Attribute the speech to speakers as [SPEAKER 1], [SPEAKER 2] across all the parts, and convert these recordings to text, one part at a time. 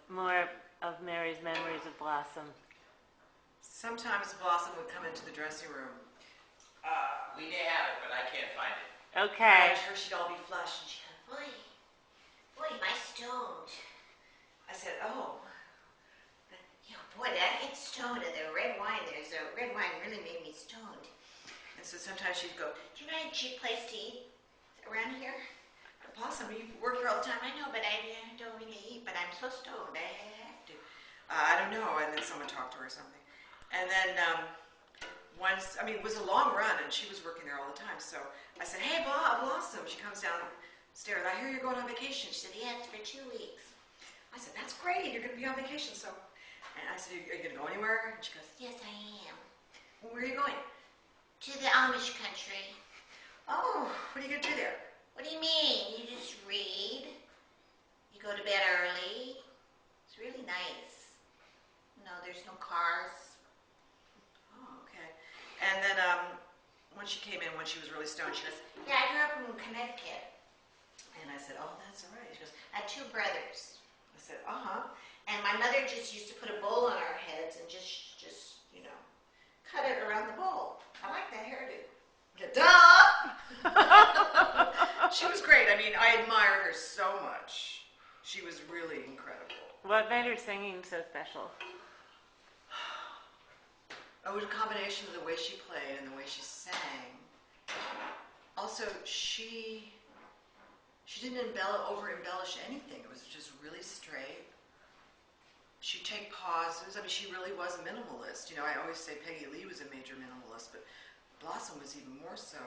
[SPEAKER 1] more of Mary's memories of Blossom?
[SPEAKER 2] Sometimes Blossom would come into the dressing room.
[SPEAKER 3] We may have it, but I can't find it.
[SPEAKER 1] Okay.
[SPEAKER 2] And her, she'd all be flushed, and she'd go, boy, my stoned. I said, oh. Boy, did I get stoned at the red wine. There's a red wine really made me stoned. And so sometimes she'd go, do you know any cheap place to eat around here? Blossom, you work here all the time. I know, but I don't really eat, but I'm so stoned. I have to. I don't know. And then someone talked to her or something. And then once, it was a long run, and she was working there all the time. So I said, hey, Blossom. She comes downstairs. I hear you're going on vacation. She said, yeah, it's for 2 weeks. I said, that's great. You're going to be on vacation. And I said, are you going to go anywhere? And she goes, yes, I am. Well, where are you going? To the Amish country. Oh, what are you going to do there? What do you mean? You just read. You go to bed early. It's really nice. No, there's no cars. Oh, okay. And then when she came in, when she was really stoned, she goes, yeah, I grew up in Connecticut. And I said, oh, that's all right. She goes, I had 2 brothers. I said, uh-huh. And my mother just used to put a bowl on our heads and just cut it around the bowl. I like that hairdo. Duh! She was great. I admire her so much. She was really incredible.
[SPEAKER 1] What made her singing so special?
[SPEAKER 2] It was a combination of the way she played and the way she sang. Also, she didn't over-embellish anything. It was just really straight. She'd take pauses. She really was a minimalist. I always say Peggy Lee was a major minimalist, but Blossom was even more so.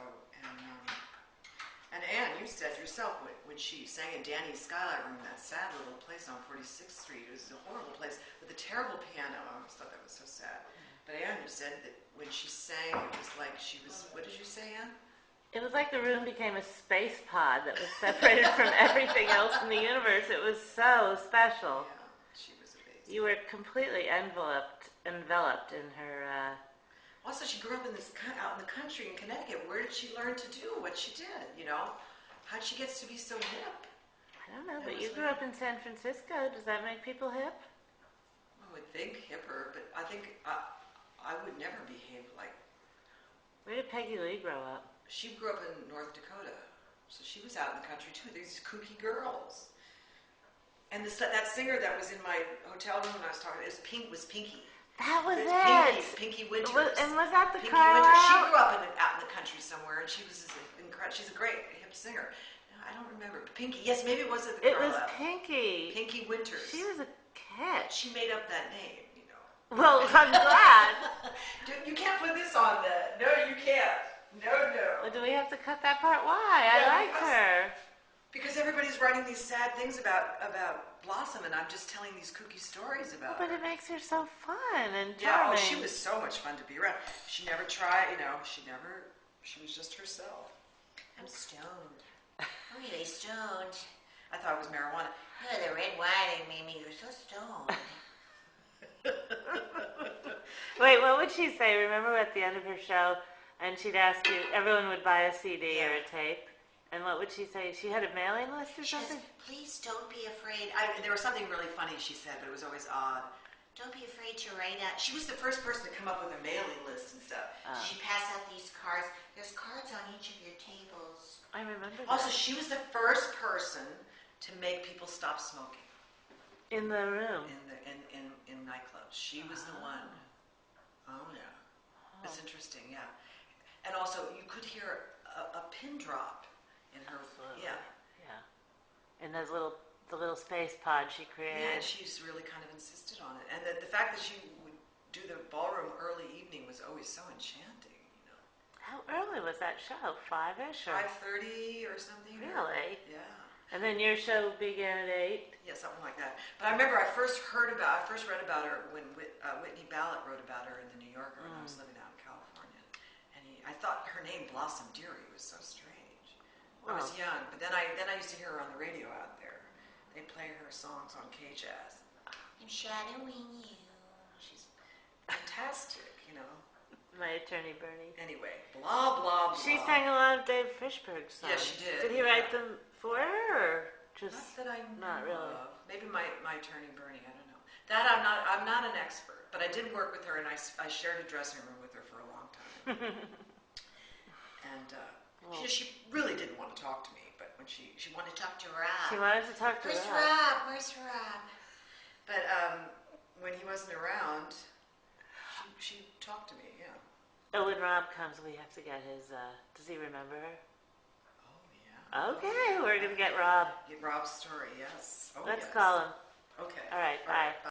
[SPEAKER 2] And Anne, you said yourself when she sang in Danny's Skylight Room, that sad little place on 46th Street, it was a horrible place with a terrible piano. I always thought that was so sad. But Anne, you said that when she sang, it was like she was, what did you say, Anne?
[SPEAKER 1] It was like the room became a space pod that was separated from everything else in the universe. It was so special.
[SPEAKER 2] Yeah, she was amazing.
[SPEAKER 1] You were completely enveloped in her...
[SPEAKER 2] Also, she grew up out in the country in Connecticut. Where did she learn to do what she did, How'd she get to be so hip?
[SPEAKER 1] I don't know, but you grew up in San Francisco. Does that make people hip?
[SPEAKER 2] I would think hipper, but I think I would never behave like...
[SPEAKER 1] Where did Peggy Lee grow up?
[SPEAKER 2] She grew up in North Dakota, so she was out in the country too. These kooky girls. And that singer that was in my hotel room when I was talking, was Pinky.
[SPEAKER 1] That was it.
[SPEAKER 2] Pinky Winters.
[SPEAKER 1] And was that the
[SPEAKER 2] Pinky
[SPEAKER 1] Carlisle?
[SPEAKER 2] Winters. She grew up out in the country somewhere, and she's a great hip singer. No, I don't remember. Pinky. Yes, maybe it was at the Carlisle.
[SPEAKER 1] It was Pinky.
[SPEAKER 2] Pinky Winters.
[SPEAKER 1] She was a catch.
[SPEAKER 2] She made up that name,
[SPEAKER 1] Well, I'm glad.
[SPEAKER 2] You can't put this on that. No, you can't. No.
[SPEAKER 1] Well, do we have to cut that part? Why? I liked her.
[SPEAKER 2] Because everybody's writing these sad things about Blossom, and I'm just telling these kooky stories about her.
[SPEAKER 1] But it makes her so fun and
[SPEAKER 2] Yeah,
[SPEAKER 1] charming.
[SPEAKER 2] she was so much fun to be around. She never tried, she was just herself. I'm stoned. Really stoned. I thought it was marijuana. Oh, the red wine made me, you're so stoned.
[SPEAKER 1] Wait, what would she say? Remember at the end of her show, and she'd ask you, everyone would buy a CD or a tape, and what would she say? She had a mailing list or something?
[SPEAKER 2] Please don't be afraid. There was something really funny she said, but it was always odd. Don't be afraid to write out. She was the first person to come up with a mailing list and stuff. She passed out these cards. There's cards on each of your tables.
[SPEAKER 1] I remember that.
[SPEAKER 2] Also, she was the first person to make people stop smoking.
[SPEAKER 1] In the room?
[SPEAKER 2] In nightclubs. She was the one. Oh, yeah. That's interesting, yeah. And also, you could hear a pin drop in her.
[SPEAKER 1] Absolutely.
[SPEAKER 2] Yeah.
[SPEAKER 1] In those the little space pod she created.
[SPEAKER 2] Yeah, and she's really kind of insisted on it. And the fact that she would do the ballroom early evening was always so enchanting,
[SPEAKER 1] How early was that show? 5-ish?
[SPEAKER 2] 5:30 or something?
[SPEAKER 1] Really?
[SPEAKER 2] Yeah.
[SPEAKER 1] And then your show began at 8?
[SPEAKER 2] Yeah, something like that. But I remember I first read about her when Whitney Ballot wrote about her in the New Yorker when I was living out in California. And I thought her name, Blossom Dearie, was so strange. I was young, but then I used to hear her on the radio out there. They play her songs on K-Jazz. I'm shadowing you. She's fantastic,
[SPEAKER 1] My attorney, Bernie.
[SPEAKER 2] Anyway, blah, blah, blah.
[SPEAKER 1] She sang a lot of Dave Fishberg's songs.
[SPEAKER 2] Yeah, she did.
[SPEAKER 1] Did he write them for her, or just...
[SPEAKER 2] Not that I know
[SPEAKER 1] Not really.
[SPEAKER 2] of.
[SPEAKER 4] maybe my attorney Bernie. I don't know. That I'm not an expert, but I did work with her, and I shared a dressing room with her for a long time. And she really didn't want to talk to me, but when she wanted to talk to Rob.
[SPEAKER 1] She wanted to talk to
[SPEAKER 2] Where's
[SPEAKER 1] Rob.
[SPEAKER 2] Rob? Where's Rob?
[SPEAKER 4] But when he wasn't around, she talked to me. Yeah.
[SPEAKER 1] Oh, when Rob comes, we have to get his. Does he remember her?
[SPEAKER 4] Oh yeah.
[SPEAKER 1] Okay, we're gonna get Rob.
[SPEAKER 4] Get Rob's story. Yes. Oh,
[SPEAKER 1] Let's
[SPEAKER 4] yes.
[SPEAKER 1] call him.
[SPEAKER 4] Okay.
[SPEAKER 1] All right, bye.